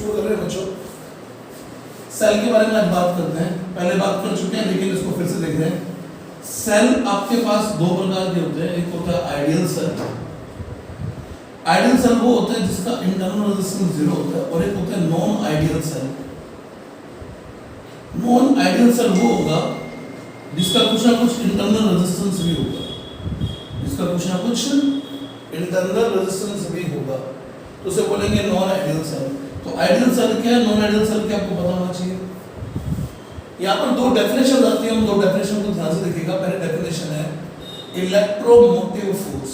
शुरू कर रहे हैं बच्चों। सेल के बारे में आज बात करते हैं, पहले बात कर चुके हैं लेकिन इसको फिर से देख रहे हैं। सेल आपके पास दो प्रकार के होते हैं, एक होता है आइडियल सेल। आइडियल सेल वो होता है जिसका इंटरनल रेजिस्टेंस 0 होता है, और एक होता है non ideal cell. Non ideal cell वो होगा जिसका कुछ ना कुछ इंटरनल रेजिस्टेंस भी होगा, जिसका कुछ ना कुछ इंटरनल रेजिस्टेंस भी होगा, तो उसे बोलेंगे नॉन आइडियल सेल। तो आइडियल सेल क्या है, नॉन आइडियल सेल क्या, आपको पता होना चाहिए। यहाँ पर दो डेफिनेशन आती है, हम दो डेफिनेशन को ध्यान से देखिएगा। पहले डेफिनेशन है इलेक्ट्रोमोटिव फोर्स,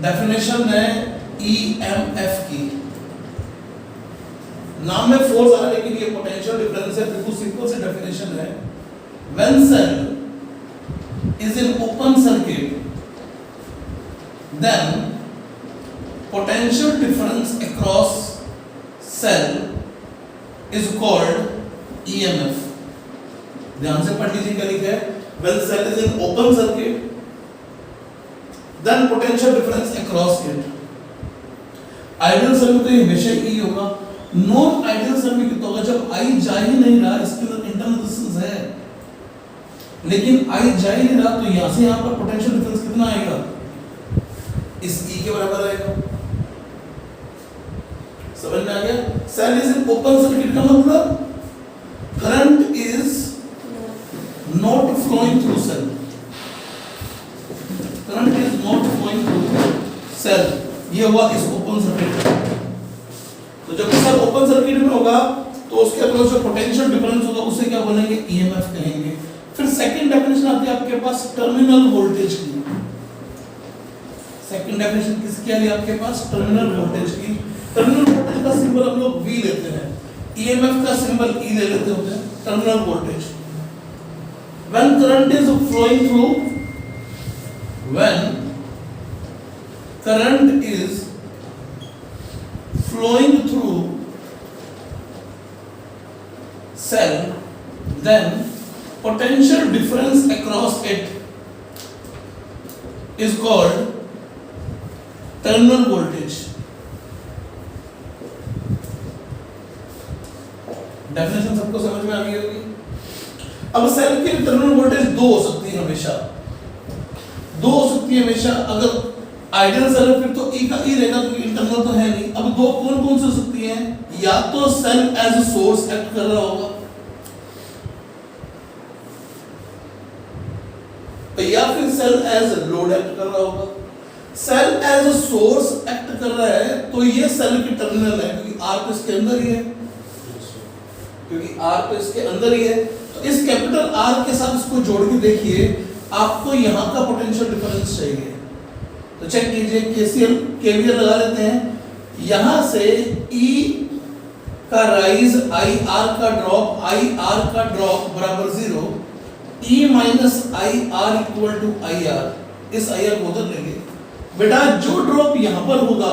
डेफिनेशन है ईएमएफ की। नाम में फोर्स आ रहा है लेकिन ये पोटेंशियल डिफरेंस है। बिल्कुल सिंपल सी डेफिनेशन है, when cell is in open circuit then potential difference across cell is called EMF। ध्यान से पढ़ लीजिए क्या लिखा है, when cell is in open circuit then potential difference across it। Ideal cell में तो ये हमेशा E होगा, नॉन आइडियल सेल में कितना होगा, जब I जा ही नहीं रहा, इसके अंदर इंटरनल रेजिस्टेंस है लेकिन I जा ही नहीं रहा, तो यहां से यहां पर पोटेंशियल डिफरेंस कितना आएगा, इस E के बराबर आएगा। समझ में आ गया। Cell is in open circuit का मतलब current is not flowing through cell, current is not flowing through cell, ये हुआ इस ओपन सर्किट। तो जब सेल ओपन सर्किट में होगा तो उसके अक्रॉस जो पोटेंशियल डिफरेंस होगा उसे क्या बोलेंगे, ईएमएफ कहेंगे। फिर सेकंड डेफिनेशन आती है आपके पास टर्मिनल वोल्टेज की। सेकंड डेफिनेशन किसकी आ रही है आपके पास, टर्मिनल वोल्टेज की। टर्मिनल वोल्टेज का सिंबल हम लोग V लेते हैं, ईएमएफ का सिंबल E ले लेते होते हैं। Terminal voltage when current is flowing through, when current is flowing through cell, then potential difference across it is called terminal voltage. Definition सबको समझ में आ गई होगी। अब सेल की टर्मिनल वोल्टेज दो हो सकती है हमेशा, दो हो सकती है हमेशा। अगर आइडियल सेल है फिर तो E का E रहेगा क्योंकि इंटरनल तो है नहीं। अब दो कौन कौन सी हो सकती हैं, या तो cell as a source act कर रहा होगा, या फिर सेल एज लोड एक्ट कर रहा होगा। Cell as a source act कर रहा है तो ये सेल की टर्मिनल है क्योंकि R तो इसके अंदर ही है, क्योंकि R तो इसके अंदर ही है। तो इस कैपिटल R के साथ इसको जोड़ के देखिए, आपको यहां का पोटेंशियल डिफरेंस चाहिए। तो चेक कीजिए, केसीएल केवीएल लगा लेते हैं। यहां से E का राइज, IR का ड्रॉप, IR का ड्रॉप बराबर 0, E minus IR equal to IR। इस IR को उधर लेंगे बेटा, जो ड्रॉप यहां पर होगा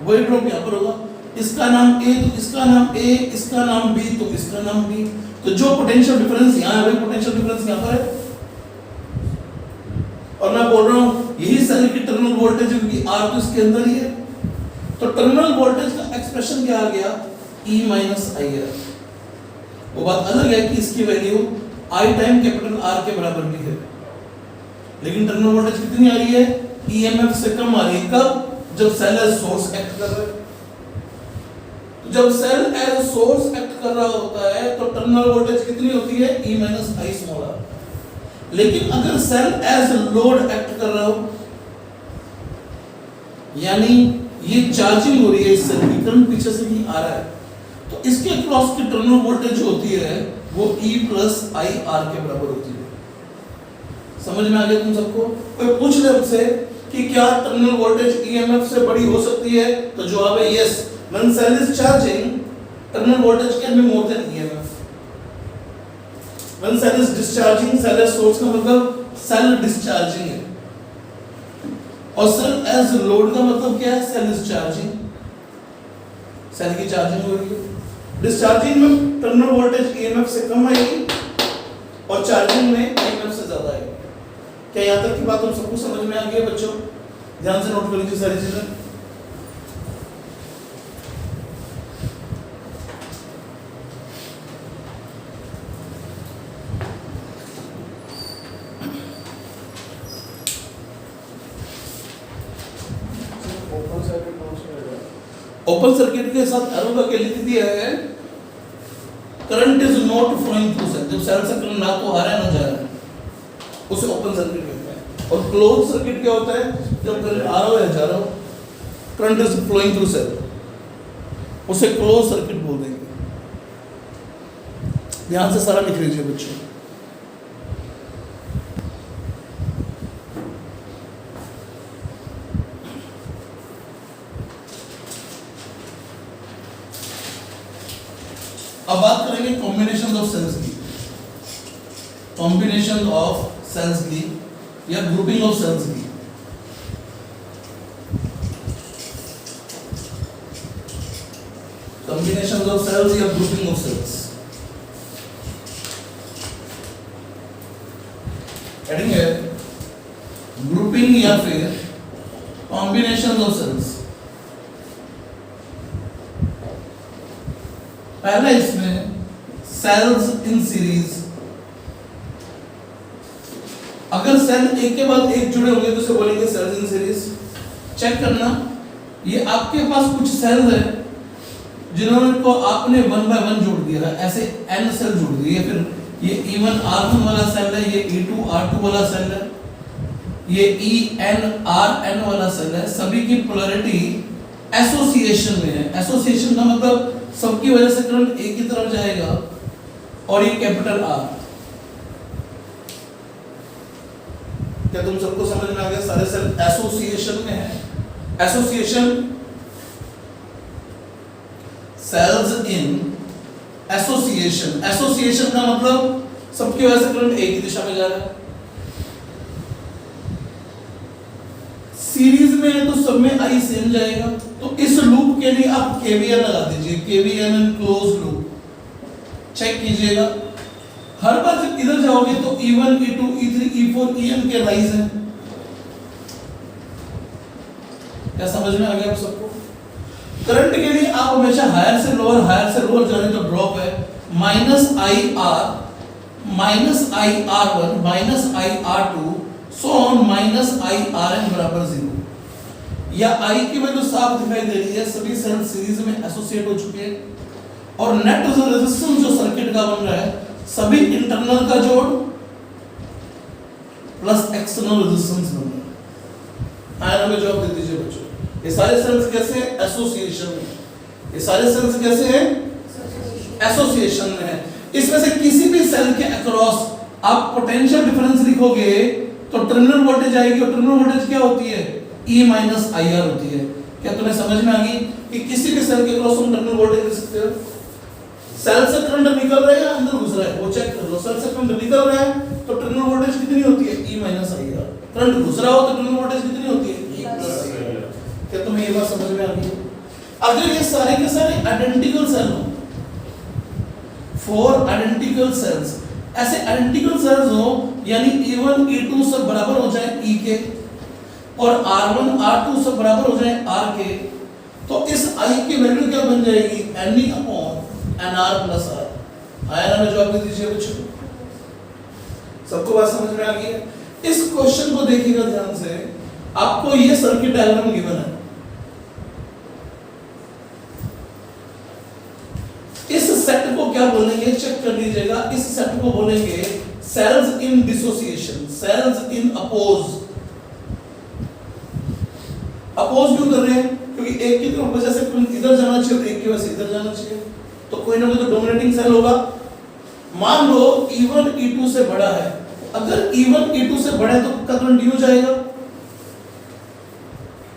वही ड्रॉप यहां पर होगा। इसका नाम A तो इसका नाम A, इसका नाम B तो इसका नाम B। तो जो पोटेंशियल डिफरेंस यहां है वही पोटेंशियल डिफरेंस यहां पर है। और मैं बोल रहा हूं यही सेल की टर्मिनल वोल्टेज है क्योंकि R तो इसके अंदर ही है। तो टर्मिनल वोल्टेज का एक्सप्रेशन क्या आ गया, E माइनस IR। वो बात अलग है कि इसकी value I time capital R के बराबर भी है, लेकिन टर्मिनल वोल्टेज कितनी आ रही है, EMF से कम आ रही है। कब, जब सेल एज सोर्स एक्ट कर रहा है। तो जब सेल एज सोर्स एक्ट कर रहा होता है तो टर्मिनल वोल्टेज कितनी होती है, E minus I small r। लेकिन अगर सेल एज लोड एक्ट कर रहा हो, यानी ये चार्जिंग हो रही है, इससे करंट पीछे से नहीं आ रहा है, तो इसके क्रॉस की टर्मिनल वोल्टेज जो होती है वो E प्लस IR के बराबर होती है। समझ में आ गया तुम सबको। कोई पूछ ले हमसे कि क्या टर्मिनल वोल्टेज EMF से बड़ी हो सकती है, तो जवाब है yes. When cell is charging terminal voltage can be more than EMF। When cell is discharging, cell as source का मतलब सेल डिस्चार्जिंग है, और सेल एज लोड का मतलब क्या है, सेल इज चार्जिंग, सेल की चार्जिंग हो रही है। डिस्चार्जिंग में टर्मिनल वोल्टेज EMF से कम आएगी और चार्जिंग में EMF से ज्यादा आएगी। क्या यहाँ तक की बात हम सबको समझ में आ गई है बच्चों? ध्यान से नोट कर लीजिए सारी चीजें। ओपन सर्किट के साथ एरो का क्या लिख दिया है, current is not flowing through cell, जब सेल से करंट ना तो आ रहा है ना जा रहा है उसे ओपन सर्किट कहते हैं। और क्लोज सर्किट क्या होता है, जब करंट आ रहा हो या जा रहा हो, current is flowing through cell, उसे क्लोज सर्किट बोल देंगे। ध्यान से सारा लिख लीजिए बच्चों। अब बात करेंगे कॉम्बिनेशन ऑफ सेल्स की, कॉम्बिनेशन ऑफ सेल्स की या ग्रुपिंग ऑफ सेल्स की। कॉम्बिनेशन ऑफ सेल्स या ग्रुपिंग ऑफ सेल्स, हेडिंग है ग्रुपिंग या फिर कॉम्बिनेशन ऑफ सेल्स। पहला इसमें सेल्स इन सीरीज, अगर सेल एक के बाद एक जुड़े होंगे तो उसे बोलेंगे सेल्स इन सीरीज। चेक करना, ये आपके पास कुछ सेल है जिन्होंने को आपने 1 बाय 1 जोड़ दिया है, ऐसे n सेल जोड़ दिए, फिर ये E1 R1 वाला सेल है, ये E2 R2 वाला सेल है, ये EN RN वाला सेल है, सभी की पोलैरिटी एसोसिएशन में है। एसोसिएशन का मतलब सबकी वजह से करंट एक ही तरफ जाएगा, और ये कैपिटल R। क्या तुम सबको समझ में आ गया? सारे सेल एसोसिएशन में है। Association, cells in association, association का मतलब सबकी वजह से करंट एक ही दिशा में जा रहा है। सीरीज में है तो सब में आई सेम जाएगा, तो इस लूप के लिए आप केवीएल लगा दीजिए, KVL in close loop. Check कीजिएगा, हर बार जब इधर जाओगे तो E1 E2 E3 E4 EN के राइज हैं। क्या समझ में आ गया आप सबको? करंट के लिए आप हमेशा हायर से लोअर जाने तो ड्रॉप है, -IR -IR1 -IR2 so on -IRN बराबर 0। या I की वैल्यू साफ दिखाई दे रही है, सभी सेल सीरीज में एसोसिएट हो चुके हैं, और नेट रेजिस्टेंस जो सर्किट का बन रहा है, सभी इंटरनल का जोड़ प्लस एक्सटर्नल रेजिस्टेंस बन रहा है। आयन में जवाब दे दीजिए बच्चों। ये सारे सेल्स कैसे हैं? एसोसिएशन में। ये सारे सेल्स कैसे हैं? एसोसिएशन में है। इसमें से किसी भी सेल के अक्रॉस आप पोटेंशियल डिफरेंस लिखोगे तो टर्मिनल वोल्टेज आएगी, और टर्मिनल वोल्टेज क्या होती है? E माइनस IR होती है। क्या तुम्हें समझ में आ गई कि किसी भी सेल के अक्रॉस हम टर्मिनल वोल्टेज लिख सकते हो? सेल से करंट निकल रहा है या अंदर घुस रहा है, वो चेक कर लो। सेल से करंट निकल रहा है तो टर्मिनल वोल्टेज कितनी होती है? E minus IR। करंट घुस रहा हो तो टर्मिनल वोल्टेज कितनी होती है? E plus IR। क्या तुम्हें ये बात समझ में आ गई? अगर ये सारे के सारे आइडेंटिकल सेल हो, 4 आइडेंटिकल सेल्स, ऐसे आइडेंटिकल सेल्स हो यानी E1 E2 सब बराबर हो जाए E के, और R1 R2 सब बराबर हो जाए R के, तो इस I की वैल्यू क्या बन जाएगी? Ne upon NR plus R। आया ना? जवाब दे दीजिए बच्चों। सबको बात समझ में आ गई है? इस क्वेश्चन को देखिएगा ध्यान से, आपको ये सर्किट डायग्राम गिवन है, इस सेट को क्या बोलेंगे? चेक कर लीजिएगा। इस सेट को बोलेंगे सेल्स इन डिसोसिएशन, सेल्स इन अपोज। अपोज क्यों कर रहे हैं? क्योंकि एक की तरफ वजह से इधर जाना चाहिए और एक की वजह से इधर जाना चाहिए, तो कोई ना कोई तो डोमिनेटिंग सेल होगा। मान लो E1 E2 से बड़ा है, अगर E1 E2 से बड़ा है तो करंट ड्यू जाएगा।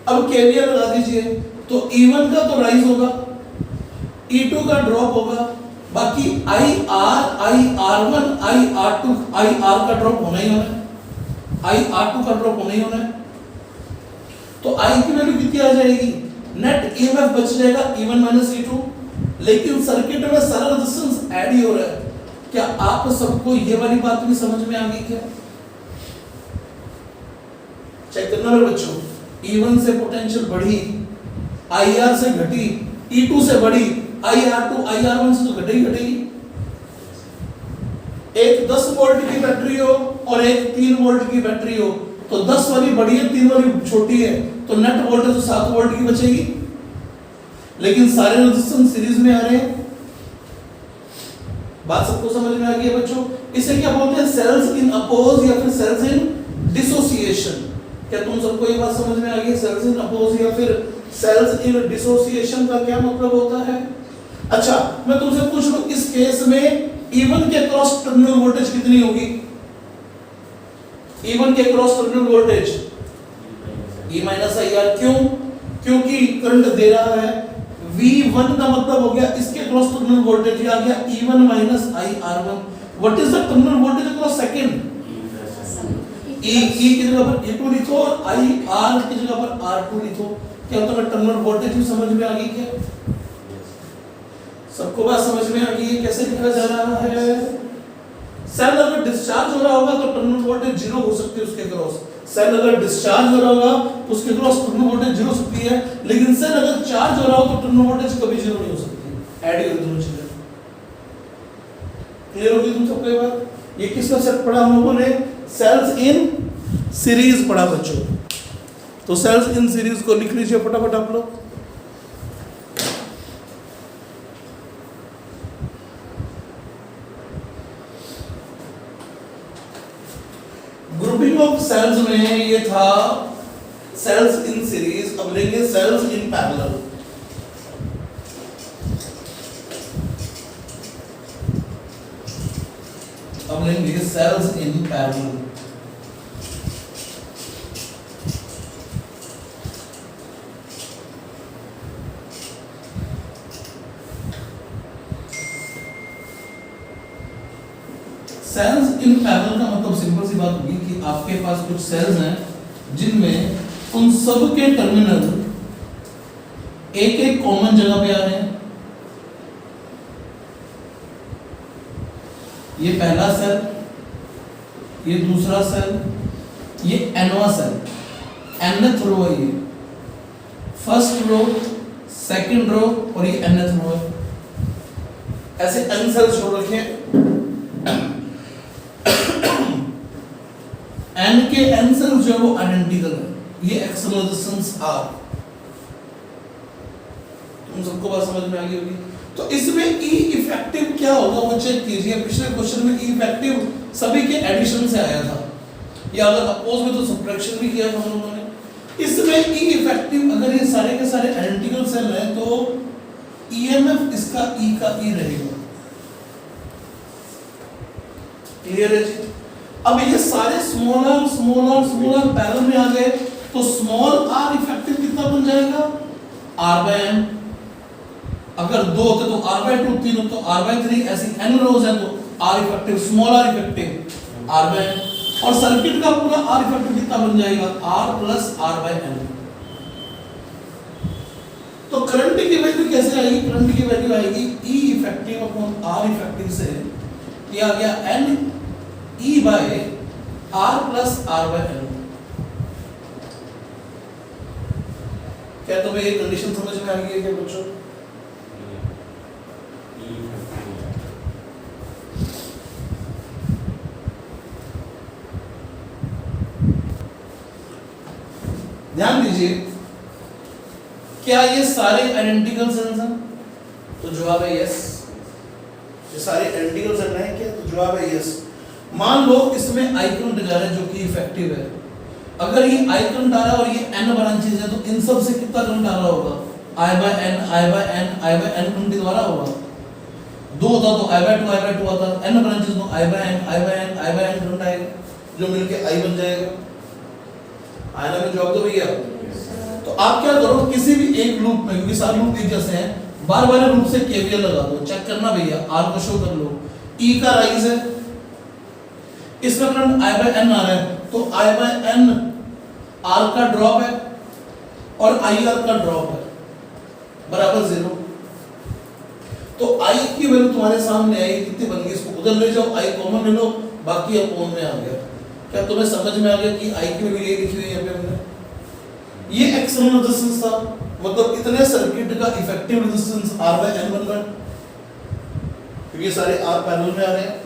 अब केवीएल लगा दीजिए, तो E1 का तो राइज होगा, E2 का ड्रॉप होगा, बाकी IR1 IR2 IR का ड्रॉप होना ही होना है, IR2 का ड्रॉप होना ही होना है। तो I की वैल्यू कितनी आ जाएगी? नेट EMF बच जाएगा E1 माइनस E2, लेकिन सर्किट में सारा रेजिस्टेंस ऐड ही हो रहा है। क्या आप सबको ये वाली बात भी समझ में आ गई क्या? चेक करना मेरे बच्चों। E1 से पोटेंशियल बढ़ी, IR से घटी, E2 से बढ़ी, IR2 IR1 से तो घटेगी। एक 10 वोल्ट की बैटरी हो और एक 3 वोल्ट की बैटरी हो, तो 10 वाली बड़ी है, 3 वाली छोटी है, तो नेट वोल्टेज तो 7 वोल्ट की बचेगी। लेकिन सारे रेजिस्टेंस सीरीज में आ रहे हैं। बात सबको समझ में आ गई है बच्चों? इसे क्या बोलते हैं? सेल्स इन अपोज या फिर सेल्स इन डिसोसिएशन। क्या तुम सबको ये बात समझ में आ गई? सेल्स इन अपोज या फिर सेल्स इन डिसोसिएशन का क्या मतलब होता है? अच्छा, मैं तुमसे पूछ लूं, इस केस में E1 के क्रॉस टर्मिनल वोल्टेज कितनी होगी? E1 के cross terminal voltage E minus IR। क्यों? क्योंकि करंट दे रहा है। V1 का मतलब हो गया इसके क्रॉस टर्मिनल वोल्टेज, ये आ गया E1 minus IR1। What is the terminal voltage across second? E की जगह पर E2 लिखो और IR की जगह पर R2 लिखो। क्या तुम्हें टर्मिनल वोल्टेज भी समझ में आ गई? क्या सबको बात समझ में आ गई है कैसे लिखा जा रहा है? सेल अगर डिस्चार्ज हो रहा होगा तो टर्मिनल वोल्टेज 0 हो सकती है उसके क्रॉस। सेल अगर डिस्चार्ज हो रहा होगा तो उसके क्रॉस टर्मिनल वोल्टेज 0 हो सकती है, लेकिन सेल अगर चार्ज हो रहा हो तो टर्मिनल वोल्टेज कभी 0 नहीं हो सकती। ऐड कर दोनों चीजें। क्लियर होगी तुम सबको ये बात? ये किसका सेट पढ़ा हम लोगों ने? सेल्स इन सीरीज पढ़ा बच्चों। तो सेल्स इन सीरीज को लिख लीजिए फटाफट आप लोग। ग्रुपिंग ऑफ सेल्स में ये था सेल्स इन सीरीज। अब लेंगे सेल्स इन पैरेलल। अब लेंगे cells in parallel. Cells in parallel का मतलब सिंपल सी बात होगी कि आपके पास कुछ सेल्स हैं जिनमें उन सब के टर्मिनल एक एक कॉमन जगह पे आ रहे हैं। ये पहला सेल, ये दूसरा सेल, ये nवां सेल, nth रो है, ये फर्स्ट रो, सेकंड रो और ये nth रो है। ऐसे n सेल्स जोड़ रखे हैं। n के n सेल्स जो है वो आइडेंटिकल है। ये एक्सटर्नल रेजिस्टेंस R। तुम सबको बात समझ में आ गई होगी। तो इसमें E इफेक्टिव क्या होगा वो चेक कीजिए। पिछले क्वेश्चन में E इफेक्टिव सभी के एडिशन से आया था, या अगर अपोज में तो सब्ट्रैक्शन भी किया था हम लोगों ने। इसमें E इफेक्टिव अगर ये सारे के सारे आइडेंटिकल सेल हैं तो EMF इसका E का E रहेगा। क्लियर है जी? अब ये सारे स्मॉलर पैरेलल में आ गए तो स्मॉल r इफेक्टिव कितना बन जाएगा? r/n। अगर दो होते तो r/2, तीन होते तो r/3, ऐसी n रोज हैं तो r effective, small r effective r/n। और सर्किट का पूरा r इफेक्टिव कितना बन जाएगा? r plus r/n। तो करंट की वैल्यू कैसे आएगी? करंट की वैल्यू आएगी E effective upon R effective से किया गया n E by R plus R/n। क्या तुम्हें ये कंडीशन समझ में आ गई है क्या बच्चों? ध्यान दीजिए, क्या ये सारे आइडेंटिकल सेल्स हैं? तो जवाब है यस। ये सारे आइडेंटिकल सेल हैं क्या? तो जवाब है यस। मान लो इसमें आई करंट जा रहा है जो कि इफेक्टिव है। अगर ये आई करंट आ रहा है और ये n ब्रांचेस है तो इन सब से कितना करंट आ रहा होगा? I/n करंट द्वारा होगा। दो होता तो I/2 आता, n ब्रांचेस तो I/n करंट आएगा जो मिलके I बन जाएगा। आया में जवाब दो भैया। तो आप क्या करो, किसी भी एक लूप में, क्योंकि सारे लूप एक जैसे हैं, बार-बार लूप से केवीएल लगा दो, चेक करना भैया। R को शो कर लो, E का राइज है, इसमें करंट I/n आ रहा है तो I/n R का ड्रॉप है और IR का ड्रॉप है बराबर 0। तो I की वैल्यू तुम्हारे सामने आई, कितनी बन गई? इसको उधर ले जाओ, I कॉमन ले लो, बाकी अपोन में आ गया। क्या तुम्हें समझ में आ गया कि I की वैल्यू ये लिखी हुई है यहाँ पे हमने? ये एक्सटर्नल रेजिस्टेंस था, मतलब इतने सर्किट का इफेक्टिव रेजिस्टेंस R/n बन रहा है क्योंकि ये सारे R पैरेलल में आ रहे हैं।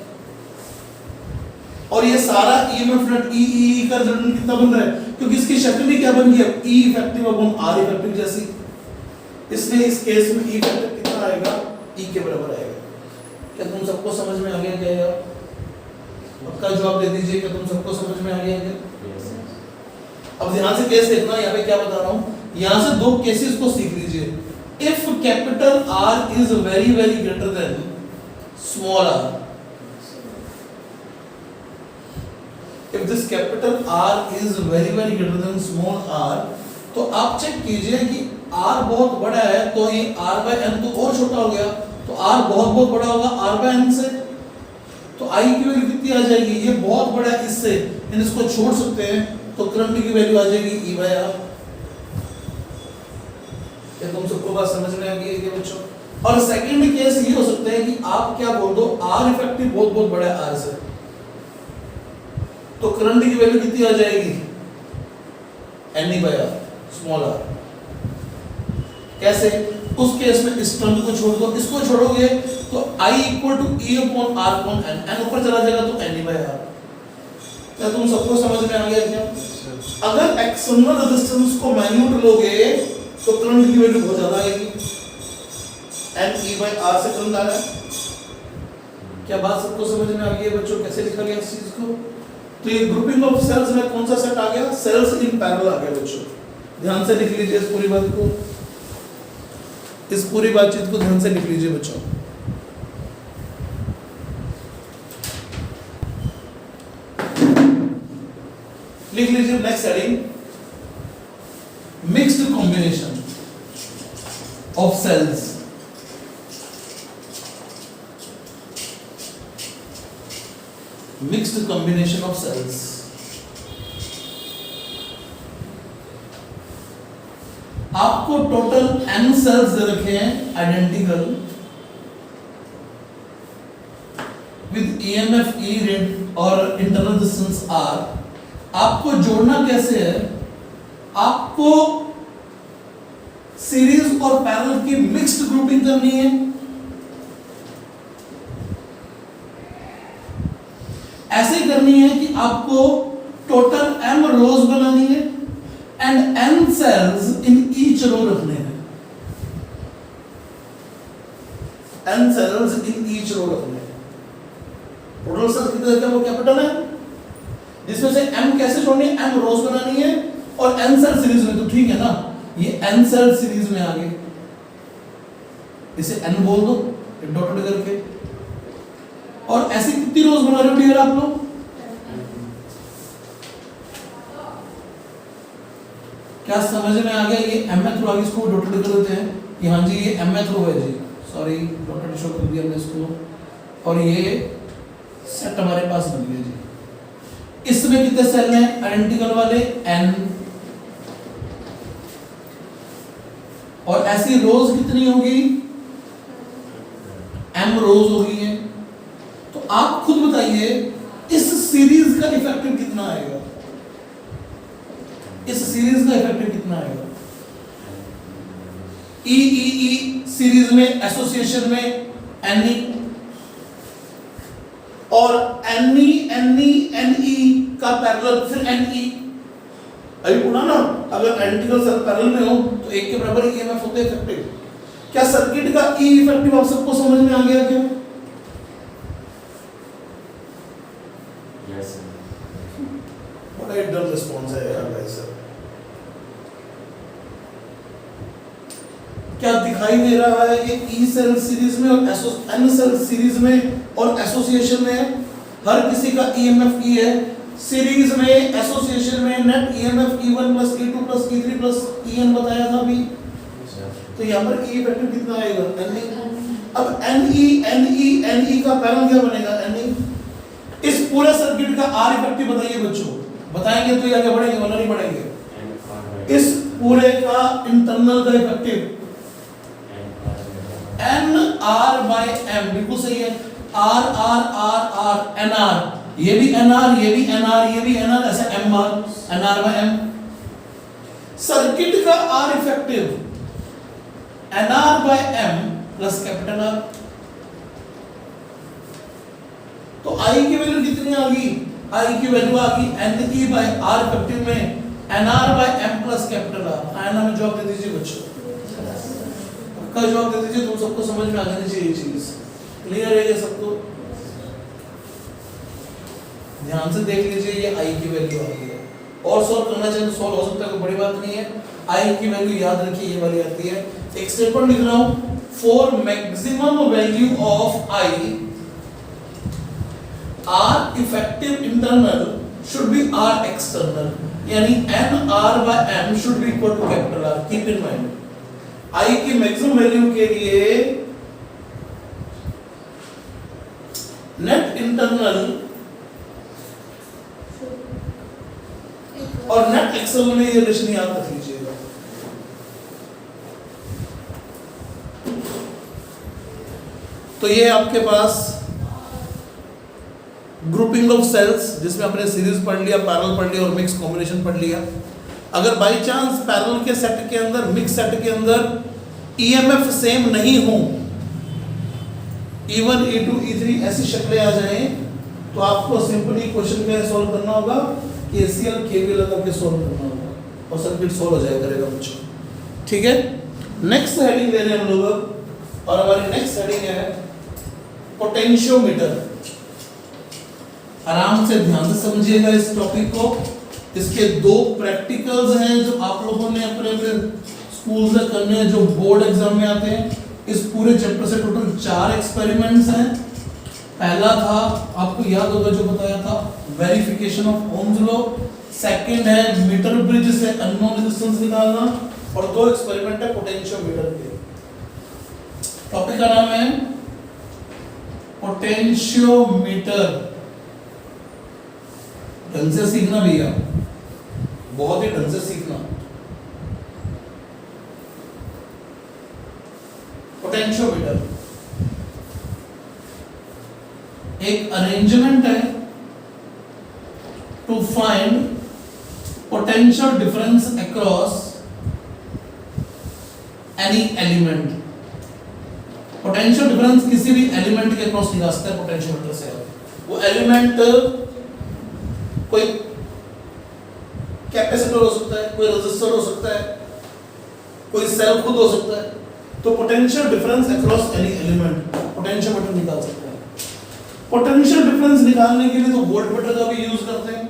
और ये सारा EMF नेट E का रिजल्टेंट कितना बन रहा है? क्योंकि इसकी शक्ल भी क्या बन गई है? E effective upon R effective जैसी। इसलिए इस केस में ई फैक्टर कितना आएगा, ई के बराबर आएगा। क्या तुम सबको समझ में आ गया क्या यार? पक्का जवाब दे दीजिए, क्या तुम सबको समझ में आ गया क्या? अब ध्यान से केस देखना, यहाँ पे क्या बता रहा हूँ, यहाँ से दो केसेस को सीख लीजिए। If capital R is very very greater than small r, if this capital R is very very greater than small r, तो आप चेक कीजिए कि R बहुत बड़ा है तो ये R by n तो और छोटा हो गया, तो R बहुत बहुत बड़ा होगा R by n से, तो I की वैल्यू कितनी आ जाएगी, ये बहुत बड़ा है इससे, इन इसको छोड़ सकते हैं तो करंट की वैल्यू आ जाएगी E by R। क्या तुम सबको बात समझ में आ गई है बच्चों? और सेकंड केस ये हो सकता है कि आप क्या बोल दो, R इफेक्टिव बहुत बहुत बड़ा है R से, तो करंट की वैल्यू कितनी आ जाएगी, NE by R, small r। कैसे? उस केस में इस टर्म को छोड़ दो, इसको छोड़ोगे तो I equal to E upon R upon N, N ऊपर चला जाएगा तो NE by R। क्या तुम सबको समझ में आ गया क्या? अगर एक्सटर्नल रेजिस्टेंस को माइन्यूट लोगे तो करंट की वैल्यू बहुत ज्यादा आएगी, NE by R से करंट आ रहा है। क्या बात सबको समझ में आ गई है बच्चों? कैसे लिखा गया इस चीज को? तो ये ग्रुपिंग ऑफ सेल्स में कौन सा सेट आ गया, सेल्स इन पैरेलल आ गया बच्चों। ध्यान से लिख लीजिए इस पूरी बात को, इस पूरी बातचीत को ध्यान से लिख लीजिए बच्चों। लिख लीजिए next heading, mixed combination of cells. Mixed combination of cells. आपको टोटल n सेल्स दे रखे हैं आइडेंटिकल विद EMF E रेट और इंटरनल रेजिस्टेंस R। आपको जोड़ना कैसे है, आपको सीरीज और पैरेलल की मिक्स्ड ग्रुपिंग करनी है। ऐसे करनी है कि आपको टोटल m रोज बनानी है and n cells in each row रखने हैं, n cells in each row रखने हैं। टोटल सेल्स कितने हैं, वो कैपिटल है, जिसमें से m कैसे जोड़नी है, m रोज बनानी है और n सेल सीरीज में, तो ठीक है ना, ये n सेल सीरीज में आ गए, इसे n बोल दो डॉट डॉट करके। और ऐसे कितनी रोज बना रहे हो डियर आप लोग, क्या समझ में आ गया? ये mth रो आगे इसको डॉट डॉट कर देते हैं कि हाँ जी ये mth रो है जी, सॉरी डॉट डॉट शो कर दिया हमने इसको, और ये सेट हमारे पास बन गया जी। इसमें कितने सेल हैं आइडेंटिकल वाले, n, और ऐसी रोज कितनी होगी, m रोज होगी है। तो आप खुद बताइए इस सीरीज का इफेक्टिव कितना आएगा, इस सीरीज का इफेक्टिव कितना आएगा। ई सीरीज में एसोसिएशन में NE और NE का पैरेलल फिर NE। अभी पूरा ना, अगर आइडेंटिकल सेल पैरेलल में हो तो एक के बराबर EMF होते हैं इफेक्टिव। क्या सर्किट का E इफेक्टिव आप सबको समझ में आ गया क्या? यस बड़ा एक डल रिस्पॉन्स है यार भाई सर। क्या दिखाई दे रहा है ये E सेल सीरीज में और N सेल सीरीज में और एसोसिएशन में हर किसी का EMF E है। सीरीज में एसोसिएशन में net EMF E1 plus E2 plus E3 plus EN बताया था अभी। तो यहाँ पर E इफेक्टिव कितना आएगा, NE। अब NE का पैरेलल क्या बनेगा, NE। इस पूरे सर्किट का R इफेक्टिव बताइए बच्चों, बताएंगे तो आगे बढ़ेंगे वरना नहीं बढ़ेंगे। इस पूरे का इंटरनल का इफेक्टिव NR by M, बिल्कुल सही है। R NR, ये भी NR, ये भी NR, ये भी NR, ऐसे MR, NR by M। Circuit का R effective NR by M plus capital R। तो I की वैल्यू कितनी आ गई, I की वैल्यू आ गई NE by R इफेक्टिव में NR by M plus capital R। आयना में जवाब दे दीजिए बच्चों। पक्का जवाब दे दीजिए, तुम सबको समझ में आ जानी चाहिए चीज। क्लियर है ये सबको? ध्यान से देख लीजिए, ये आई की वैल्यू आ गई है, और सॉल्व करना चाहिए तो सॉल्व हो सकता है, कोई बड़ी बात नहीं है। आई की वैल्यू याद रखिए, ये वाली आती है। एक स्टेटमेंट लिख रहा हूं, for maximum value of I R effective internal should be R external, यानी N R by M should be equal to capital R. Keep in mind, I की मैक्सिमम वैल्यू के लिए नेट इंटरनल और net external में ये relation याद रख लीजिएगा। तो ये आपके पास ग्रुपिंग ऑफ सेल्स, जिसमें आपने सीरीज पढ़ लिया, पैरेलल पढ़ लिया और मिक्स कॉम्बिनेशन पढ़ लिया। अगर बाय चांस पैरेलल के सेट के अंदर, मिक्स सेट के अंदर ईएमएफ सेम नहीं हो, E1 E2 E3 ऐसी शक्लें आ जाएं, तो आपको सिंपली क्वेश्चन में सॉल्व करना होगा, केसीएल केवीएल लगा के सॉल्व करना होगा और सर्किट सॉल्व हो जाएगा करेगा बच्चों। ठीक है, नेक्स्ट हेडिंग ले रहे हैं हम लोग, और हमारी नेक्स्ट हेडिंग है पोटेंशियोमीटर। आराम से ध्यान से समझिएगा इस टॉपिक को। इसके दो प्रैक्टिकल्स हैं जो आप लोगों ने अपने अपने स्कूल से करने हैं, जो बोर्ड एग्जाम में आते हैं। इस पूरे चैप्टर से टोटल 4 एक्सपेरिमेंट्स हैं। पहला था, आपको याद होगा जो बताया था, verification of Ohm's law. Second है मीटर ब्रिज से अननोन रेजिस्टेंस निकालना, और 2 एक्सपेरिमेंट है पोटेंशियोमीटर के। टॉपिक का नाम है पोटेंशियोमीटर। ढंग से सीखना भैया, बहुत ही ढंग से सीखना। पोटेंशियोमीटर एक अरेंजमेंट है to find potential difference across any element. Potential difference किसी भी एलिमेंट के अक्रॉस निकाल सकते हैं पोटेंशियोमीटर से। वो एलिमेंट कोई कैपेसिटर हो सकता है, कोई रेजिस्टर हो सकता है, कोई सेल खुद हो सकता है। तो potential difference across any element potentiometer निकाल सकता है। पोटेंशियल डिफरेंस निकालने के लिए तो वोल्टमीटर का भी यूज करते हैं,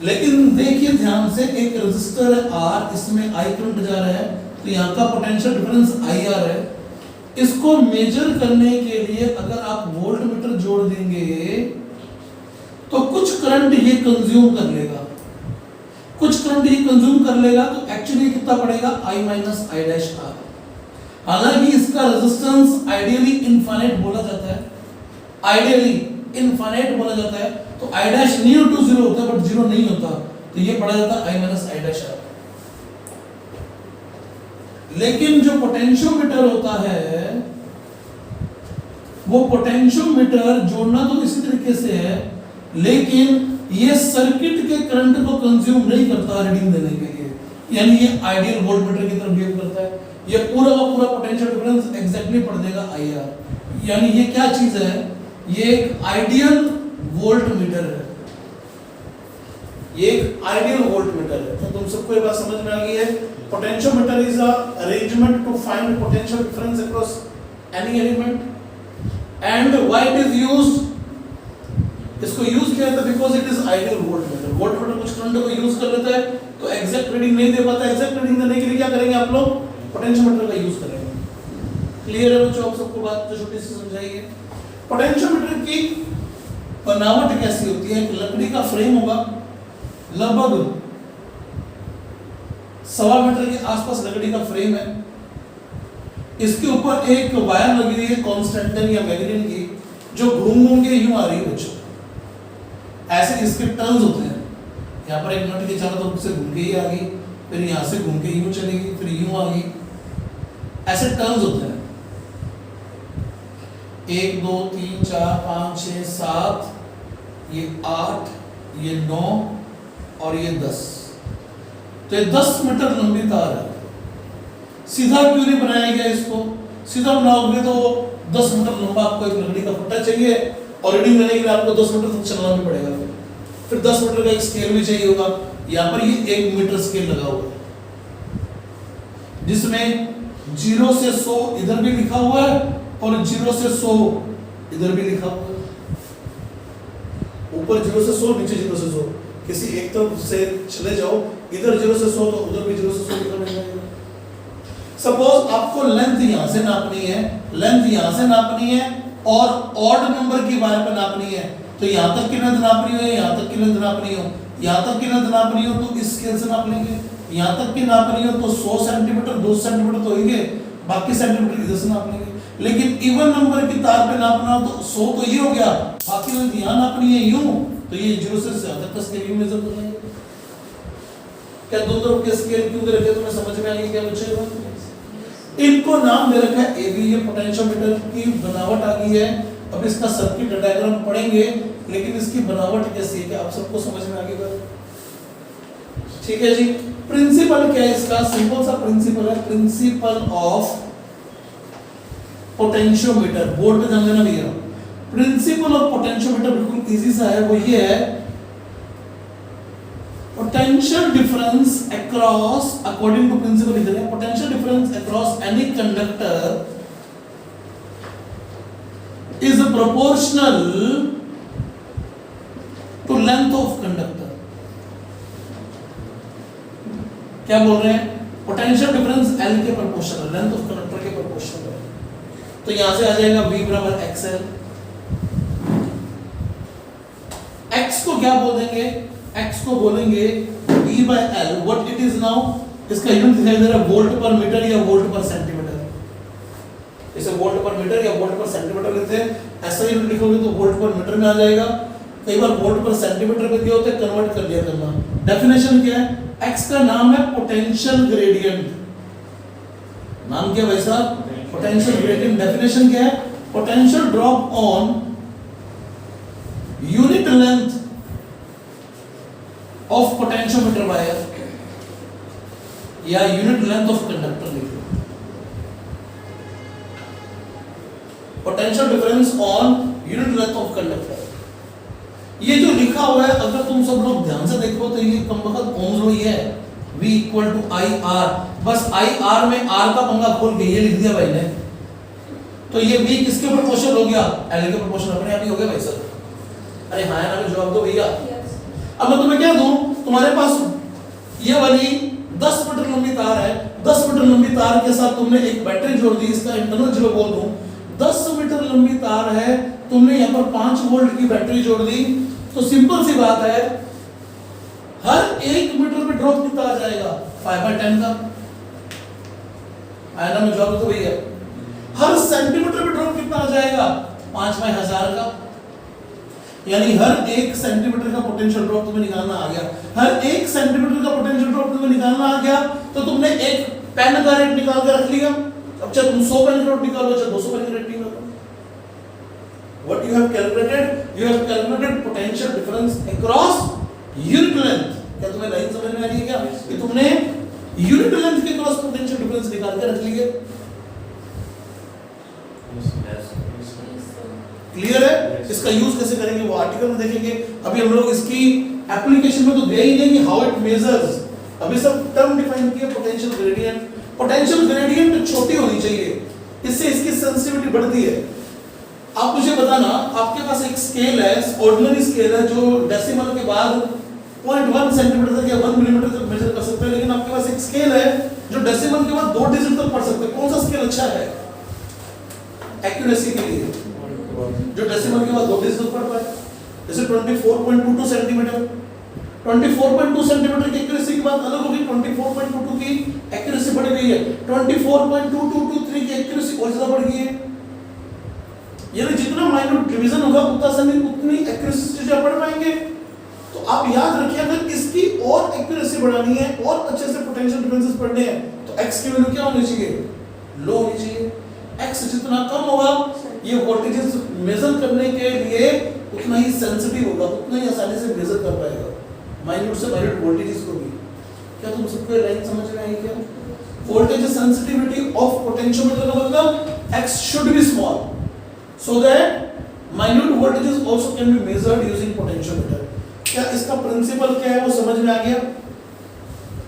लेकिन देखिए ध्यान से, एक रेजिस्टर है आर, इसमें आई करंट जा रहा है, तो यहाँ का पोटेंशियल डिफरेंस आई आर है। इसको मेजर करने के लिए अगर आप वोल्टमीटर जोड़ देंगे तो कुछ करंट ये कंज्यूम कर लेगा, कुछ करंट ये कंज्यूम कर लेगा, तो एक्चुअली कितना पड़ेगा, I minus I dash R. हालांकि इसका रेजिस्टेंस आइडियली इनफाइनाइट बोला जाता है, आइडियली इनफाइनाइट बोला जाता है, तो I डैश नियर टू 0 होता है, बट 0 नहीं होता, तो ये पड़ा जाता है I minus I dash R. लेकिन जो पोटेंशियोमीटर होता है, वो पोटेंशियोमीटर जोड़ना तो इसी तरीके से है, लेकिन ये सर्किट के करंट को कंज्यूम नहीं करता रीडिंग देने के लिए, यानी ये आइडियल वोल्टमीटर की तरह बिहेव करता है। ये पूरा का पूरा पोटेंशियल डिफरेंस एग्जैक्टली पढ़ देगा IR, यानी ये क्या चीज है, ये एक आइडियल वोल्टमीटर है, ये एक आइडियल वोल्टमीटर है। तो तुम सबको ये बात समझ में आ गई है। Potentiometer is a arrangement to find potential difference across any element, and why it is used, इसको यूज किया था because it is ideal voltmeter. Voltmeter कुछ करंट को यूज कर लेता है तो एग्जैक्ट रीडिंग नहीं दे पाता, एग्जैक्ट रीडिंग देने के लिए क्या करेंगे आप लोग, पोटेंशियोमीटर का यूज करेंगे। क्लियर है बच्चों, आप सबको बात तो छोटी सी समझाइए। पोटेंशियोमीटर की बनावट कैसी होती है, लकड़ी का फ्रेम होगा, लगभग 1.25 मीटर के आसपास लकड़ी का फ्रेम है। इसके ऊपर एक वायर लगी हुई है कांस्टेंटन या मैग्नीन की, जो घूम घूम के यूं आ रही है बच्चों। ऐसे इसके टर्न्स होते हैं, यहाँ पर एक नट के चारों तरफ से घूम के ही आ गई, फिर यहाँ से घूम के यूं चलेगी, फिर यूं आ गई, ऐसे टर्न्स होते हैं। 1 2 3 4 5 6 7, ये 8, ये 9 और ये 10। तो ये 10 मीटर लंबी तार है। सीधा क्यों नहीं बनाया गया इसको, सीधा बनाओगे तो 10 मीटर लंबा आपको एक लकड़ी का फट्टा चाहिए, और रीडिंग लेने के लिए आपको 10 मीटर तक चलना भी पड़ेगा। फिर 10 मीटर का एक स्केल भी चाहिए होगा। यहाँ पर ये 1 मीटर स्केल लगा हुआ है, जिसमें 0 से 100 इधर भी लिखा हुआ है और 0 से 100 इधर भी लिखा हुआ है। ऊपर 0 से 100, नीचे 0 से 100, किसी एक तरफ से चले जाओ, इधर 0 से 100 तो उधर भी 0 से 100 लिखा मिल जाएगा। सपोज आपको लेंथ यहां से नापनी है, लेंथ यहां से नापनी है और ऑड नंबर की वायर पर नापनी है, तो यहां तक की लेंथ नापनी हो, यहां तक की लेंथ नापनी हो, यहां तक की लेंथ नापनी हो तो इस स्केल से नाप लेंगे, यहां तक की नापनी हो तो 100 सेंटीमीटर 2 सेंटीमीटर तो होंगे, बाकी सेंटीमीटर इधर से नाप लेंगे। लेकिन इवन नंबर की तार पे नापना हो तो 100 तो ये हो गया, बाकी लेंथ यहां नापनी है यूं, तो ये 0 से ज्यादा का स्केल यूं मेजर कर लेंगे। क्या दोनों तरफ के स्केल क्यों दे रखे, तुम्हें समझ में आ गई क्या बच्चे? इनको नाम दे रखा है एबी, ये पोटेंशियोमीटर की बनावट आ गई है। अब इसका सर्किट डायग्राम पढ़ेंगे, लेकिन इसकी बनावट कैसी है क्या आप सबको समझ में आ गई बात? ठीक है जी। प्रिंसिपल क्या है इसका? सिंपल सा प्रिंसिपल है, प्रिंसिपल ऑफ पोटेंशियोमीटर। बोर्ड पे ध्यान देना भैया। प्रिंसिपल ऑफ पोटेंशियोमीटर बिल्कुल इजी सा है, वो ये है potential difference across, according to principle लिख रहे हैं, potential difference across any conductor is proportional to length of conductor। क्या बोल रहे हैं? potential difference L के proportional, length of conductor के proportional है। तो यहां से आ जाएगा V बराबर XL। X को क्या बोल देंगे? X को बोलेंगे E by L। What it is now? इसका यूनिट दिखाई दे रहा है वोल्ट पर मीटर या वोल्ट पर सेंटीमीटर। इसे वोल्ट पर मीटर या वोल्ट पर सेंटीमीटर लेते हैं, ऐसा यूनिट लिखोगे तो वोल्ट पर मीटर में आ जाएगा। कई बार वोल्ट पर सेंटीमीटर में दिया होता है, कन्वर्ट कर दिया करना। डेफिनेशन क्या है? X का नाम है पोटेंशियल ग्रेडियंट। नाम क्या भाई साहब? Potential gradient. डेफिनेशन क्या है? Potential drop on unit length of potentiometer wire या यूनिट लेंथ ऑफ कंडक्टर लिखो। Potential difference on unit length of conductor. ये जो लिखा हुआ है, अगर तुम सब लोग ध्यान से देखो तो ये कमबख्त ओम्स लॉ ही है, V equal to I R. बस आई आर में आर का पंगा खोल के ये लिख दिया भाई ने, तो ये V किसके प्रोपोर्शनल हो गया? L के प्रोपोर्शनल अपने आप ही हो गया भाई साहब। अरे हाँ ना, जवाब दो भैया। अब मैं तुम्हें क्या दूं? तुम्हारे पास ये वाली 10 मीटर लंबी तार है, 10 मीटर लंबी तार के साथ तुमने एक बैटरी जोड़ दी, इसका इंटरनल जीरो बोल दूं। 10 मीटर लंबी तार है, तुमने यहाँ पर 5 वोल्ट की बैटरी जोड़ दी, तो सिंपल सी बात है, हर 1 मीटर पे ड्रॉप कितना आ जाएगा? 5/10 का। आया ना, मैं जवाब तो भैया। हर सेंटीमीटर पे ड्रॉप कितना आ जाएगा? 5/1000 का। यानी हर 1 सेंटीमीटर का पोटेंशियल ड्रॉप तुम्हें निकालना आ गया। हर 1 सेंटीमीटर का पोटेंशियल ड्रॉप तुम्हें निकालना आ गया, तो तुमने एक पेन का रेट निकाल के रख लिया। अब चाहे तुम 100 पेन का रेट निकालो, चाहे 200 पेन का रेट निकालो। What you have calculated? You have calculated potential difference across unit length। क्या तुम्हें लाइन समझ में आ रही है क्या? कि तुमने यूनिट लेंथ के क्रॉस पोटेंशियल डिफरेंस निकाल के रख लिए। क्लियर है? इसका यूज कैसे करेंगे वो आर्टिकल में देखेंगे। अभी हम लोग इसकी एप्लीकेशन में तो गए ही नहीं कि हाउ इट मेजर्स। अभी सब टर्म डिफाइन किया, पोटेंशियल ग्रेडियंट। पोटेंशियल ग्रेडियंट छोटी होनी चाहिए, इससे इसकी सेंसिटिविटी बढ़ती है। आप मुझे बताना, आपके पास एक स्केल है, ऑर्डिनरी स्केल है, जो डेसिमल के बाद 0.1 सेंटीमीटर तक या 1 मिलीमीटर तक मेजर कर सकते हैं, लेकिन आपके पास एक स्केल है जो डेसिमल के बाद 2 डिजिट तक पढ़ सकते हैं। कौन सा स्केल अच्छा है एक्यूरेसी के लिए? जो डेसिमल के बाद 2 डिजिट पढ़ पाए, जैसे 24.22 सेंटीमीटर। 24.2 सेंटीमीटर की एक्यूरेसी की बात अलग होगी, 24.22 की एक्यूरेसी बढ़ गई है, 24.2223 की एक्यूरेसी और ज्यादा बढ़ गई है। यानी जितना माइन्यूट डिवीजन होगा उतनी एक्यूरेसी से ज्यादा पढ़ पाएंगे। तो आप याद रखिए, अगर इसकी और एक्यूरेसी बढ़ानी है और अच्छे से पोटेंशियल डिफरेंसेस पढ़ने हैं, तो x की वैल्यू क्या होनी चाहिए? लो होनी चाहिए। x जितना कम होगा, ये वोल्टेजेस मेजर करने के लिए उतना ही सेंसिटिव होगा, उतना ही आसानी से मेजर कर पाएगा माइन्यूट से माइन्यूट वोल्टेजेस को भी। क्या तुम सबको लाइन समझ में आई क्या? वोल्टेज सेंसिटिविटी ऑफ पोटेंशियोमीटर का मतलब x should be small so that minute voltages also can be measured using potentiometer। क्या इसका प्रिंसिपल क्या है वो समझ में आ गया?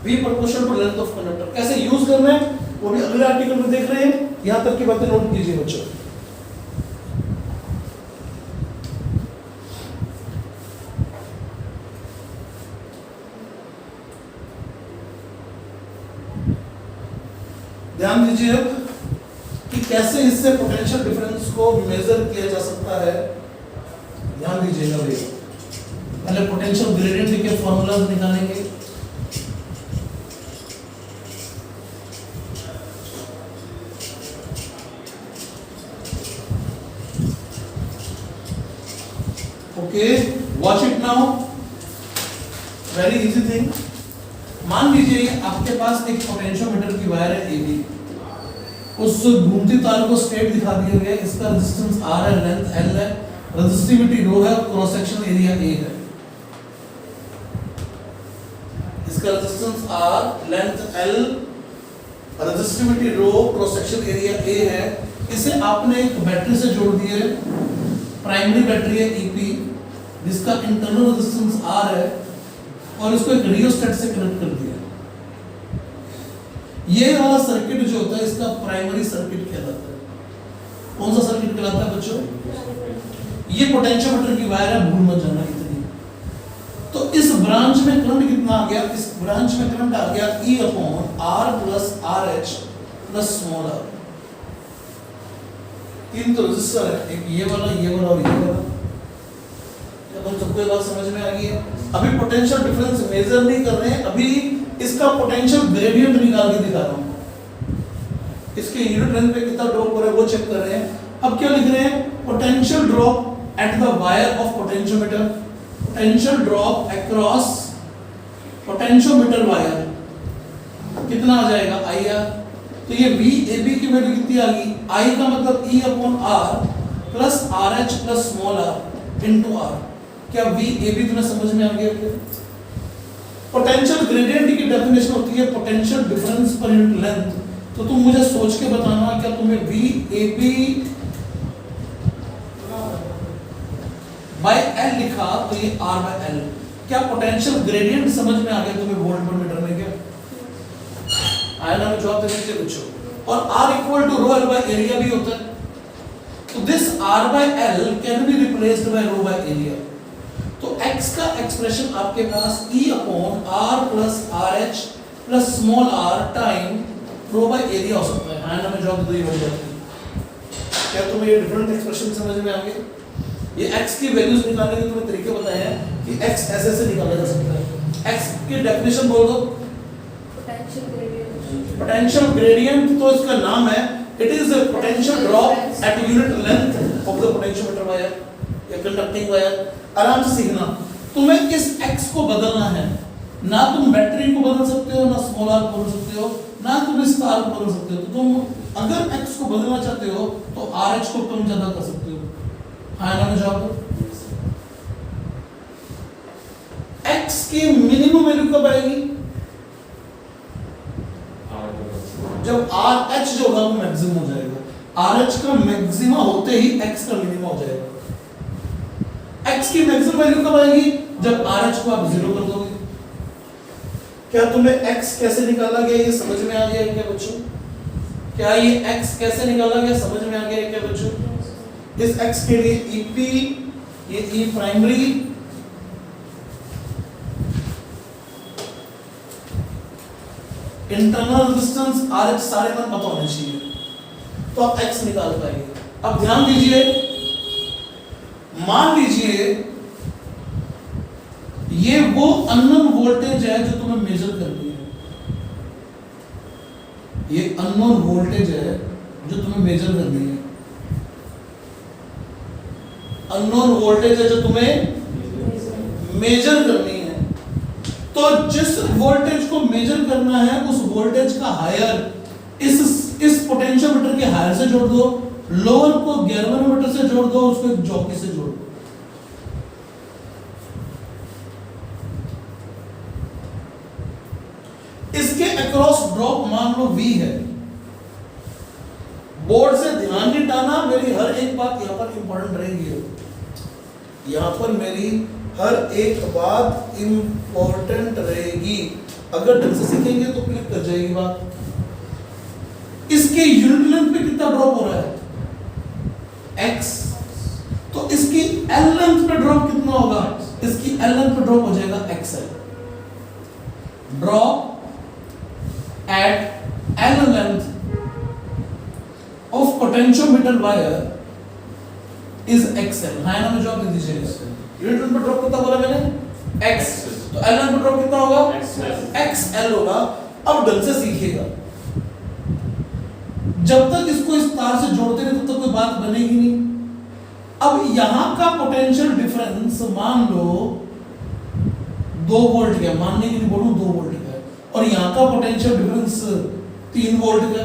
V proportional to length of conductor। कैसे यूज करना है? वो भी अगले आर्टिकल में देख रहे हैं। यहां तक की बातें नोट कीजिए बच्चों। ध्यान दीजिए अब कि कैसे इससे पोटेंशियल डिफरेंस को मेजर किया जा सकता है। ध्यान दीजिएगा भैया, पहले पोटेंशियल ग्रेडियंट के फॉर्मूलाज निकालेंगे। Okay, watch it now, very easy thing. मान लीजिए आपके पास एक पोटेंशियोमीटर की वायर है AB, उस घूमती तार को स्ट्रेट दिखा दिया गया। इसका रेजिस्टेंस R है, लेंथ L है, रेजिस्टिविटी ρ है, क्रॉस सेक्शन एरिया A है। इसका resistance R, length L, resistivity ρ, cross section area A है। इसे आपने एक बैटरी से जोड़ दिए, प्राइमरी बैटरी है EP, जिसका इंटरनल रेजिस्टेंस R है, और इसको एक रियोस्टेट से कनेक्ट कर दिया। ये वाला सर्किट जो होता है इसका प्राइमरी सर्किट कहलाता है। कौन सा सर्किट कहलाता है बच्चों? ये पोटेंशियोमीटर की वायर है, भूल मत जाना इतनी। तो इस ब्रांच में करंट कितना आ गया? इस ब्रांच में करंट आ गया E/R plus RH plus small r। तीन तो रेजिस्टर है, एक ये वाला और ये वाला। अब हम सबको ये बात समझ में आ गई है। अभी पोटेंशियल डिफरेंस मेजर नहीं कर रहे हैं, अभी इसका पोटेंशियल ग्रेडियंट निकाल के दिखा रहा हूं। इसके यूनिट लेंथ पे कितना ड्रॉप हो रहा है वो चेक कर रहे हैं। अब क्या लिख रहे हैं? Potential drop at the wire of potentiometer, potential drop across potentiometer wire कितना आ जाएगा? IR। तो ये VAB की वैल्यू कितनी आ गई? I का मतलब E/R plus RH plus small r into R। क्या VAB तुम्हें समझ में आ गया? पोटेंशियल ग्रेडियंट की डेफिनेशन होती है potential difference per unit length. तो तुम मुझे सोच के बताना, क्या तुम्हें VAB बाय L लिखा तो ये R बाय L, क्या पोटेंशियल ग्रेडियंट समझ में आ गया तुम्हें वोल्ट पर मीटर में? क्या आया ना? जवाब दे दीजिए बच्चों। और R equal to ρ L by area भी होता है। तो this R by L can be replaced by ρ by area. तो x का एक्सप्रेशन आपके पास E/R plus RH plus small r time ρ by area हो सकता है। हाँ ना, मैं जवाब दे दी हो जाती। क्या तुम्हें ये डिफरेंट एक्सप्रेशन समझ में आ गए? ये x की वैल्यूज निकालने के तुम्हें तरीके बताए हैं कि x ऐसे निकाला जा सकता है। x की डेफिनेशन बोल दो। पोटेंशियल ग्रेडियंट तो इसका नाम है, it is a potential drop eight unit length of the potentiometer wire या कंडक्टिंग वायर। आराम से सीखना, तुम्हें इस x को बदलना है। ना तुम बैटरी को बदल सकते हो, ना स्मॉल r को बदल सकते हो, ना तुम इस तार को बदल सकते हो। तो तुम अगर x को बदलना चाहते हो तो RH को कम ज्यादा कर सकते हो। हाँ ना, जवाब x की मिनिमम वैल्यू कब आएगी? जब RH जो होगा वो मैक्सिमम हो जाएगा। RH का मैक्सिमा होते ही x का मिनिमम हो जाएगा। x की मैक्सिमम वैल्यू कब आएगी? जब RH को आप 0 कर दोगे। क्या तुम्हें x कैसे निकाला गया ये समझ में आ गया है क्या बच्चों? क्या ये x कैसे निकाला गया समझ में आ गया है क्या बच्चों? इस x के लिए EP, ये E primary, internal resistance RH सारे मान पता होने चाहिए, तो आप x निकाल पाएंगे। अब ध्यान दीजिए, मान लीजिए ये वो अननोन वोल्टेज है जो तुम्हें मेजर करनी है। ये अननोन वोल्टेज है जो तुम्हें मेजर करनी है। अननोन वोल्टेज है जो तुम्हें मेजर करनी है। तो जिस वोल्टेज को मेजर करना है उस वोल्टेज का हायर इस पोटेंशियोमीटर के हायर से जोड़ दो, लोअर को गैल्वेनोमीटर से जोड़ दो, उसको एक जॉकी से जोड़ दो। इसके अक्रॉस ड्रॉप मान लो V है। बोर्ड से ध्यान नहीं डालना, मेरी हर एक बात यहां पर इंपॉर्टेंट रहेगी। यहां पर मेरी हर एक बात इंपॉर्टेंट रहेगी। अगर ढंग से सीखेंगे तो क्लिक कर जाएगी बात। इसके यूनिट लेंथ पे कितना ड्रॉप हो रहा है, x। तो इसकी l लेंथ पे ड्रॉप कितना होगा, इसकी l लेंथ पे ड्रॉप हो जाएगा xl। Drop eight l length of potentiometer wire is xl। हाँ ना, जवाब दे दीजिए। यूनिट लेंथ पे ड्रॉप कितना बोला मैंने, x। तो l लेंथ पे ड्रॉप कितना होगा, xl होगा। अब ढंग से सीखिएगा, जब तक इसको इस तार से जोड़ते रहे तब तक कोई बात बनेगी नहीं। अब यहां का पोटेंशियल डिफरेंस मान लो 2 वोल्ट का, मानने के लिए बोलूं 2 वोल्ट का, और यहां का पोटेंशियल डिफरेंस 3 वोल्ट का।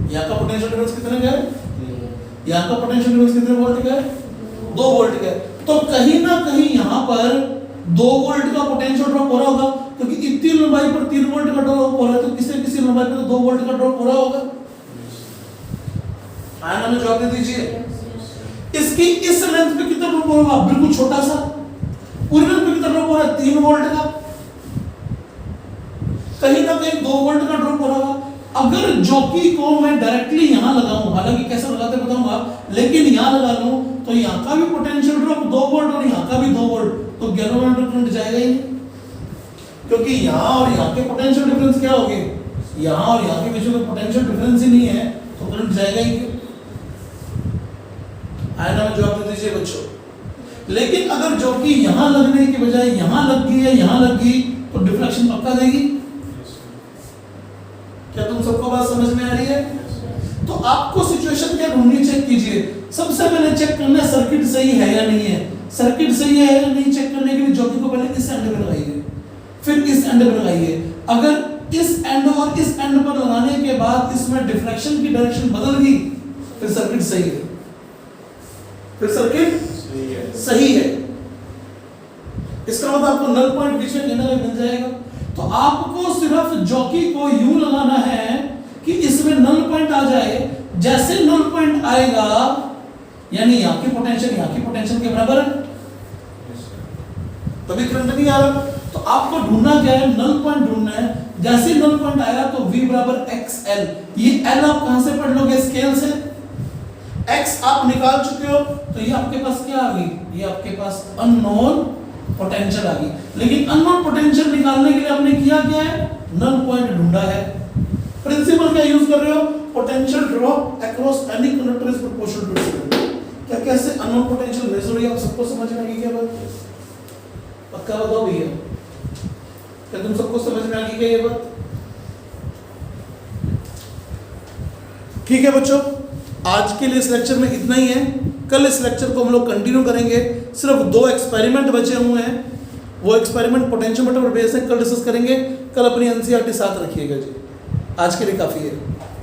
यहां का पोटेंशियल डिफरेंस कितने का है, यहां का पोटेंशियल डिफरेंस कितने वोल्ट का है, 2 वोल्ट का है। तो कहीं ना कहीं यहां पर 2 वोल्ट का पोटेंशियल ड्रॉप हो रहा होगा, क्योंकि इतनी लंबाई पर 3 वोल्ट का ड्रॉप हो रहा है, तो किसी लंबाई पर 2 वोल्ट का ड्रॉप हो रहा होगा। आया ना, जवाब दे दीजिए। इसकी इस लेंथ पे कितना ड्रॉप होगा, बिल्कुल छोटा सा। पूरी लेंथ पे कितना ड्रॉप हो रहा है, 3 वोल्ट का। कहीं ना कहीं 2 वोल्ट का ड्रॉप हो रहा होगा। अगर जॉकी को मैं डायरेक्टली यहां लगाऊं, हालांकि कैसे लगाते बताऊंगा, लेकिन यहां लगा लूं तो यहां का भी पोटेंशियल ड्रॉप 2 वोल्ट और यहां का भी 2 वोल्ट, तो गैल्वेनोमीटर करंट जाएगा ही नहीं, क्योंकि यहां और यहां के पोटेंशियल डिफरेंस क्या हो गए, यहां और यहां के बीच में पोटेंशियल डिफरेंस ही नहीं है, तो करंट जाएगा ही क्यों। आया ना, जवाब दे दीजिए बच्चों। लेकिन अगर जॉकी यहां लगने के बजाय यहां लग गई है, यहां लग गई, तो डिफ्लेक्शन पक्का देगी। क्या तुम सबको बात समझ में आ रही है? तो आपको सिचुएशन क्या ढूंढनी, चेक कीजिए। सबसे पहले चेक करना है सर्किट सही है या नहीं है। सर्किट सही है या नहीं चेक करने के लिए जॉकी को पहले इस एंड पे लगाइए, फिर इस एंड पे लगाइए। अगर इस एंड और इस एंड पर लगाने के बाद इसमें डिफ्लेक्शन की डायरेक्शन बदल गई, फिर सर्किट सही है, फिर सर्किट सही है। इसका मतलब आपको नल पॉइंट बीच में कहीं मिल जाएगा। तो आपको सिर्फ जॉकी को यूं लगाना है कि इसमें नल पॉइंट आ जाए। जैसे नल पॉइंट आएगा, यानी यहां की पोटेंशियल के बराबर है, तभी करंट नहीं आ रहा। तो आपको ढूंढना क्या है, नल पॉइंट ढूंढना है। जैसे नल पॉइंट आया तो V बराबर XL। ये L आप कहां से पढ़ लोगे, स्केल से। X आप निकाल चुके हो, तो ये आपके पास क्या आ गई, ये आपके पास अननोन पोटेंशियल आ गई। लेकिन अननोन पोटेंशियल निकालने के लिए आपने किया क्या है, नल पॉइंट ढूंढा है। प्रिंसिपल क्या यूज कर रहे हो, potential drop across any conductor is proportional to distance. क्या कैसे अननोन पोटेंशियल मेजर हुई, आप सबको समझ में आ गई क्या बात, पक्का बताओ भैया, क्या तुम सबको समझ में आ गई क्या ये बात? ठीक है बच्चों, आज के लिए इस लेक्चर में इतना ही है। कल इस लेक्चर को हम लोग कंटिन्यू करेंगे। सिर्फ 2 एक्सपेरिमेंट बचे हुए हैं, वो एक्सपेरिमेंट पोटेंशियोमीटर पर बेस है, कल डिस्कस करेंगे। कल अपनी एनसीईआरटी साथ रखिएगा जी। आज के लिए काफ़ी है।